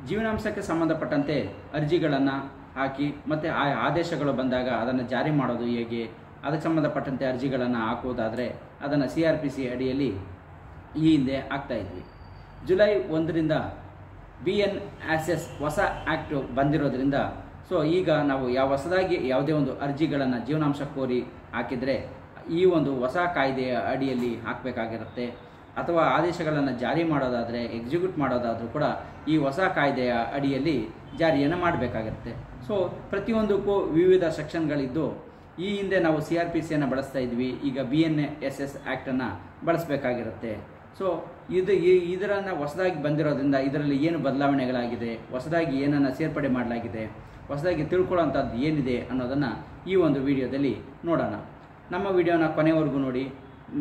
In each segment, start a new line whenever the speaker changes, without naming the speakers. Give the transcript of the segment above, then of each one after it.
ಜೀವನಾಂಶಕ್ಕೆ ಸಂಬಂಧಪಟ್ಟಂತೆ ಅರ್ಜಿಗಳನ್ನು ಹಾಕಿ ಮತ್ತು ಆ ಆದೇಶಗಳು ಬಂದಾಗ ಅದನ್ನು ಜಾರಿ ಮಾಡೋದು ಹೇಗೆ, ಅದಕ್ಕೆ ಸಂಬಂಧಪಟ್ಟಂತೆ ಅರ್ಜಿಗಳನ್ನು ಹಾಕುವುದಾದರೆ ಅದನ್ನು CRPC ಅಡಿಯಲ್ಲಿ ಈ ಹಿಂದೆ ಆಗ್ತಾಯಿದ್ವಿ. ಜುಲೈ 1ರಿಂದ BNSS ಹೊಸ ಆ್ಯಕ್ಟ್ ಬಂದಿರೋದ್ರಿಂದ ಸೊ ಈಗ ನಾವು ಹೊಸದಾಗಿ ಯಾವುದೇ ಒಂದು ಅರ್ಜಿಗಳನ್ನು ಜೀವನಾಂಶ ಕೋರಿ ಹಾಕಿದರೆ ಈ ಒಂದು ಹೊಸ ಕಾಯ್ದೆಯ ಅಡಿಯಲ್ಲಿ ಹಾಕಬೇಕಾಗಿರುತ್ತೆ. ಅಥವಾ ಆದೇಶಗಳನ್ನು ಜಾರಿ ಮಾಡೋದಾದರೆ ಎಕ್ಸಿಕ್ಯೂಟ್ ಮಾಡೋದಾದರೂ ಕೂಡ ಈ ಹೊಸ ಕಾಯ್ದೆಯ ಅಡಿಯಲ್ಲಿ ಜಾರಿಯನ್ನು ಮಾಡಬೇಕಾಗುತ್ತೆ. ಸೊ ಪ್ರತಿಯೊಂದಕ್ಕೂ ವಿವಿಧ ಸೆಕ್ಷನ್ಗಳಿದ್ದು ಈ ಹಿಂದೆ ನಾವು CRPCಯನ್ನು ಬಳಸ್ತಾ ಇದ್ವಿ, ಈಗ BNSS ಆ್ಯಕ್ಟನ್ನು ಬಳಸಬೇಕಾಗಿರುತ್ತೆ. ಸೊ ಇದನ್ನು ಹೊಸದಾಗಿ ಬಂದಿರೋದ್ರಿಂದ ಇದರಲ್ಲಿ ಏನು ಬದಲಾವಣೆಗಳಾಗಿದೆ, ಹೊಸದಾಗಿ ಏನನ್ನು ಸೇರ್ಪಡೆ ಮಾಡಲಾಗಿದೆ, ಹೊಸದಾಗಿ ತಿಳ್ಕೊಳ್ಳೋಂಥದ್ದು ಏನಿದೆ ಅನ್ನೋದನ್ನು ಈ ಒಂದು ವಿಡಿಯೋದಲ್ಲಿ ನೋಡೋಣ. ನಮ್ಮ ವಿಡಿಯೋನ ಕೊನೆವರೆಗೂ ನೋಡಿ.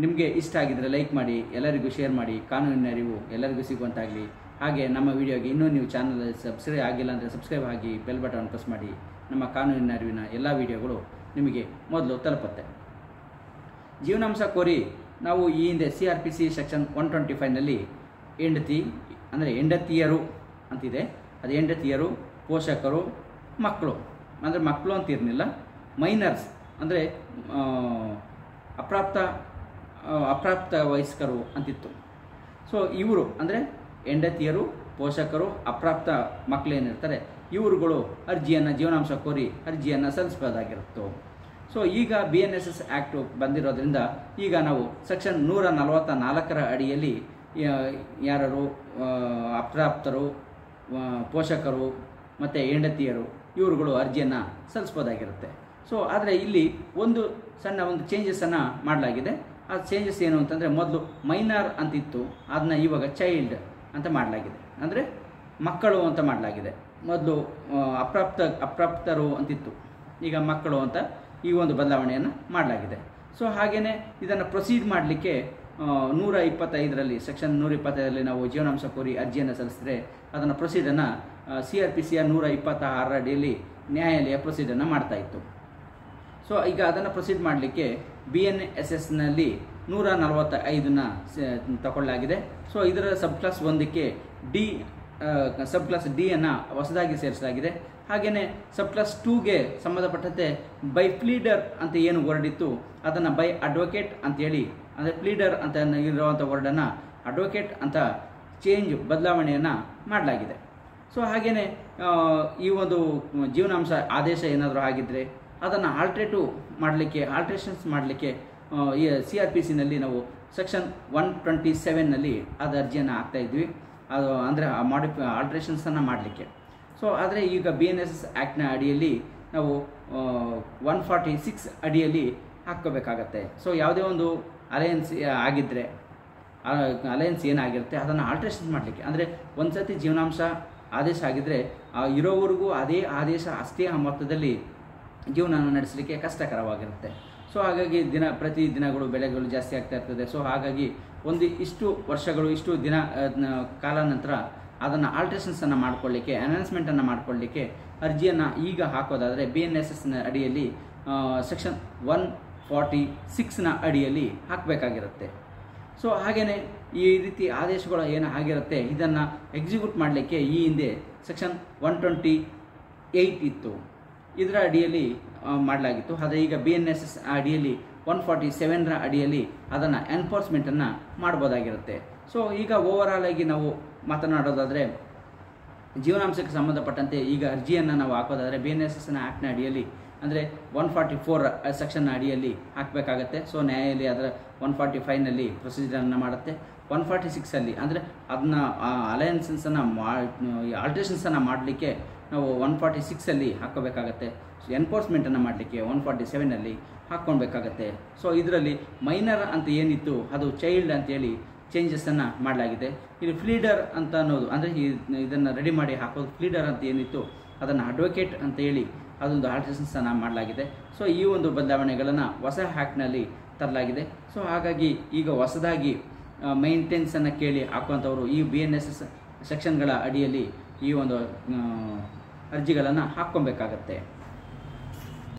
ನಿಮಗೆ ಇಷ್ಟ ಆಗಿದ್ದರೆ ಲೈಕ್ ಮಾಡಿ, ಎಲ್ಲರಿಗೂ ಶೇರ್ ಮಾಡಿ. ಕಾನೂನಿನ ಅರಿವು ಎಲ್ಲರಿಗೂ ಸಿಗುವಂತಾಗಲಿ. ಹಾಗೆ ನಮ್ಮ ವಿಡಿಯೋಗೆ ಇನ್ನೂ ನೀವು ಚಾನಲ್ ಸಬ್ಸ್ಕ್ರೈಬ್ ಆಗಿಲ್ಲ ಅಂದರೆ ಸಬ್ಸ್ಕ್ರೈಬ್ ಆಗಿ ಬೆಲ್ ಬಟನ್ ಪ್ರೆಸ್ ಮಾಡಿ. ನಮ್ಮ ಕಾನೂನಿನ ಅರಿವಿನ ಎಲ್ಲ ವಿಡಿಯೋಗಳು ನಿಮಗೆ ಮೊದಲು ತಲುಪುತ್ತೆ. ಜೀವನಾಂಶ ಕೋರಿ ನಾವು ಈ ಹಿಂದೆ CRPC ಸೆಕ್ಷನ್ 125ನಲ್ಲಿ ಹೆಂಡತಿ ಅಂದರೆ ಹೆಂಡತಿಯರು ಅಂತಿದೆ, ಅದು ಹೆಂಡತಿಯರು, ಪೋಷಕರು, ಮಕ್ಕಳು ಅಂದರೆ ಮಕ್ಕಳು ಅಂತಿರಲಿಲ್ಲ, ಮೈನರ್ಸ್ ಅಂದರೆ ಅಪ್ರಾಪ್ತ ವಯಸ್ಕರು ಅಂತಿತ್ತು. ಸೊ ಇವರು ಅಂದರೆ ಹೆಂಡತಿಯರು, ಪೋಷಕರು, ಅಪ್ರಾಪ್ತ ಮಕ್ಕಳೇನಿರ್ತಾರೆ ಇವರುಗಳು ಜೀವನಾಂಶ ಕೋರಿ ಅರ್ಜಿಯನ್ನು ಸಲ್ಲಿಸಬಹುದಾಗಿರುತ್ತೋ. ಸೊ ಈಗ BNSS ಆ್ಯಕ್ಟು ಬಂದಿರೋದ್ರಿಂದ ಈಗ ನಾವು ಸೆಕ್ಷನ್ 144ರ ಅಡಿಯಲ್ಲಿ ಯಾರು ಅಪ್ರಾಪ್ತರು, ಪೋಷಕರು ಮತ್ತು ಹೆಂಡತಿಯರು ಇವರುಗಳು ಅರ್ಜಿಯನ್ನು ಸಲ್ಲಿಸಬಹುದಾಗಿರುತ್ತೆ. ಸೊ ಆದರೆ ಇಲ್ಲಿ ಒಂದು ಚೇಂಜಸನ್ನು ಮಾಡಲಾಗಿದೆ. ಆ ಚೇಂಜಸ್ ಏನು ಅಂತಂದರೆ, ಮೊದಲು ಮೈನರ್ ಅಂತಿತ್ತು, ಅದನ್ನ ಇವಾಗ ಚೈಲ್ಡ್ ಅಂತ ಮಾಡಲಾಗಿದೆ, ಅಂದರೆ ಮಕ್ಕಳು ಅಂತ ಮಾಡಲಾಗಿದೆ. ಮೊದಲು ಅಪ್ರಾಪ್ತರು ಅಂತಿತ್ತು, ಈಗ ಮಕ್ಕಳು ಅಂತ ಈ ಒಂದು ಬದಲಾವಣೆಯನ್ನು ಮಾಡಲಾಗಿದೆ. ಸೊ ಹಾಗೆಯೇ ಇದನ್ನು ಪ್ರೊಸೀಡ್ ಮಾಡಲಿಕ್ಕೆ 125ರಲ್ಲಿ ಸೆಕ್ಷನ್ 125ರಲ್ಲಿ ನಾವು ಜೀವನಾಂಶ ಕೋರಿ ಅರ್ಜಿಯನ್ನು ಸಲ್ಲಿಸಿದ್ರೆ ಅದನ್ನು ಪ್ರೊಸೀಡನ್ನು CRPCಯ 126ರ ಅಡಿಯಲ್ಲಿ ನ್ಯಾಯಾಲಯ ಪ್ರೊಸೀಡನ್ನು ಮಾಡ್ತಾಯಿತ್ತು. ಸೊ ಈಗ ಅದನ್ನು ಪ್ರೊಸೀಡ್ ಮಾಡಲಿಕ್ಕೆ BNSSನಲ್ಲಿ 145ನ ತಗೊಳ್ಳಲಾಗಿದೆ. ಸೊ ಇದರ ಸಬ್ ಕ್ಲಾಸ್ 1ಕ್ಕೆ ಸಬ್ ಕ್ಲಾಸ್ ಡಿಯನ್ನು ಹೊಸದಾಗಿ ಸೇರಿಸಲಾಗಿದೆ. ಹಾಗೆಯೇ ಸಬ್ ಕ್ಲಾಸ್ 2ಗೆ ಸಂಬಂಧಪಟ್ಟಂತೆ ಬೈ ಪ್ಲೀಡರ್ ಅಂತ ಏನು ವರ್ಡ್ ಇತ್ತು ಅದನ್ನು ಬೈ ಅಡ್ವೊಕೇಟ್ ಅಂತೇಳಿ, ಅಂದರೆ ಪ್ಲೀಡರ್ ಅಂತ ಇರುವಂಥ ವರ್ಡನ್ನು ಅಡ್ವೊಕೇಟ್ ಅಂತ ಬದಲಾವಣೆಯನ್ನು ಮಾಡಲಾಗಿದೆ. ಸೊ ಹಾಗೆಯೇ ಈ ಒಂದು ಜೀವನಾಂಶ ಆದೇಶ ಏನಾದರೂ ಆಗಿದ್ದರೆ ಅದನ್ನು ಆಲ್ಟ್ರೇಷನ್ಸ್ ಮಾಡಲಿಕ್ಕೆ ಈ CRPCನಲ್ಲಿ ನಾವು ಸೆಕ್ಷನ್ 127ನಲ್ಲಿ ಅದು ಅರ್ಜಿಯನ್ನು ಹಾಕ್ತಾಯಿದ್ವಿ, ಅದು ಅಂದರೆ ಆಲ್ಟ್ರೇಷನ್ಸನ್ನು ಮಾಡಲಿಕ್ಕೆ. ಸೊ ಆದರೆ ಈಗ BNSS ಆ್ಯಕ್ಟ್ನ ಅಡಿಯಲ್ಲಿ ನಾವು 146 ಅಡಿಯಲ್ಲಿ ಹಾಕ್ಕೋಬೇಕಾಗತ್ತೆ. ಸೊ ಯಾವುದೇ ಒಂದು ಅಲಯನ್ಸ್ ಆಗಿದ್ದರೆ ಅಲಯನ್ಸ್ ಏನಾಗಿರುತ್ತೆ ಅದನ್ನು ಆಲ್ಟ್ರೇಷನ್ ಮಾಡಲಿಕ್ಕೆ, ಅಂದರೆ ಒಂದು ಸರ್ತಿ ಜೀವನಾಂಶ ಆದೇಶ ಆಗಿದ್ದರೆ ಇರೋವರೆಗೂ ಅದೇ ಆದೇಶ ಅಷ್ಟೇ ಮೊತ್ತದಲ್ಲಿ ಜೀವನ ನಡೆಸಲಿಕ್ಕೆ ಕಷ್ಟಕರವಾಗಿರುತ್ತೆ. ಸೊ ಹಾಗಾಗಿ ಪ್ರತಿ ದಿನಗಳು ಬೆಲೆಗಳು ಜಾಸ್ತಿ ಆಗ್ತಾ ಇರ್ತದೆ. ಸೊ ಹಾಗಾಗಿ ಇಷ್ಟು ವರ್ಷಗಳು ಇಷ್ಟು ಕಾಲ ನಂತರ ಅದನ್ನು ಆಲ್ಟ್ರೇಷನ್ಸನ್ನು ಮಾಡಿಕೊಳ್ಳಿಕ್ಕೆ, ಅನೌನ್ಸ್ಮೆಂಟನ್ನು ಮಾಡಿಕೊಳ್ಳಿಕ್ಕೆ ಅರ್ಜಿಯನ್ನು ಈಗ ಹಾಕೋದಾದರೆ BNSSನ ಅಡಿಯಲ್ಲಿ ಸೆಕ್ಷನ್ 146ನ ಅಡಿಯಲ್ಲಿ ಹಾಕಬೇಕಾಗಿರುತ್ತೆ. ಸೊ ಹಾಗೆಯೇ ಈ ರೀತಿ ಆದೇಶಗಳು ಏನು ಆಗಿರುತ್ತೆ ಇದನ್ನು ಎಕ್ಸಿಕ್ಯೂಟ್ ಮಾಡಲಿಕ್ಕೆ ಈ ಹಿಂದೆ ಸೆಕ್ಷನ್ 128 ಇತ್ತು, ಇದರ ಅಡಿಯಲ್ಲಿ ಮಾಡಲಾಗಿತ್ತು. ಆದರೆ ಈಗ BNSS ಅಡಿಯಲ್ಲಿ 147ರ ಅಡಿಯಲ್ಲಿ ಅದನ್ನು ಎನ್ಫೋರ್ಸ್ಮೆಂಟನ್ನು ಮಾಡ್ಬೋದಾಗಿರುತ್ತೆ. ಸೊ ಈಗ ಓವರಾಲ್ ಆಗಿ ನಾವು ಮಾತನಾಡೋದಾದರೆ ಜೀವನಾಂಶಕ್ಕೆ ಸಂಬಂಧಪಟ್ಟಂತೆ ಈಗ ಅರ್ಜಿಯನ್ನು ನಾವು ಹಾಕೋದಾದರೆ BNSSನ ಆ್ಯಕ್ಟ್ನ ಅಡಿಯಲ್ಲಿ ಅಂದರೆ 144 ಸೆಕ್ಷನ್ನ ಅಡಿಯಲ್ಲಿ ಹಾಕಬೇಕಾಗತ್ತೆ. ಸೊ ನ್ಯಾಯಾಲಯ ಅದರ 145ನಲ್ಲಿ ಪ್ರೊಸೀಜರನ್ನು ಮಾಡುತ್ತೆ. 146ಅಲ್ಲಿ ಅಂದರೆ ಅದನ್ನ ಆಲ್ಟ್ರೇಷನ್ಸನ್ನು ಮಾಡಲಿಕ್ಕೆ ನಾವು 146ಅಲ್ಲಿ ಹಾಕ್ಕೋಬೇಕಾಗತ್ತೆ. ಎನ್ಫೋರ್ಸ್ಮೆಂಟನ್ನು ಮಾಡಲಿಕ್ಕೆ 147ನಲ್ಲಿ ಹಾಕ್ಕೊಳ್ಬೇಕಾಗತ್ತೆ. ಸೊ ಇದರಲ್ಲಿ ಮೈನರ್ ಅಂತ ಏನಿತ್ತು ಅದು ಚೈಲ್ಡ್ ಅಂತೇಳಿ ಚೇಂಜಸನ್ನು ಮಾಡಲಾಗಿದೆ. ಇಲ್ಲಿ ಫ್ಲೀಡರ್ ಅಂತ ಅನ್ನೋದು ಅಂದರೆ ಇದನ್ನು ರೆಡಿ ಮಾಡಿ ಹಾಕೋದು ಫ್ಲೀಡರ್ ಅಂತ ಏನಿತ್ತು ಅದನ್ನು ಅಡ್ವೊಕೇಟ್ ಅಂತ ಹೇಳಿ ಅದೊಂದು ಆಲ್ಟ್ರೇಷನ್ಸನ್ನು ಮಾಡಲಾಗಿದೆ. ಸೊ ಈ ಒಂದು ಬದಲಾವಣೆಗಳನ್ನು ಹೊಸ ಆ್ಯಕ್ಟ್ನಲ್ಲಿ ತರಲಾಗಿದೆ. ಸೊ ಹಾಗಾಗಿ ಈಗ ಹೊಸದಾಗಿ ಮೈಂಟೆನ್ಸನ್ನು ಕೇಳಿ ಹಾಕುವಂಥವರು ಈ BNSS ಸೆಕ್ಷನ್ಗಳ ಅಡಿಯಲ್ಲಿ ಈ ಒಂದು ಅರ್ಜಿಗಳನ್ನು ಹಾಕ್ಕೊಬೇಕಾಗತ್ತೆ.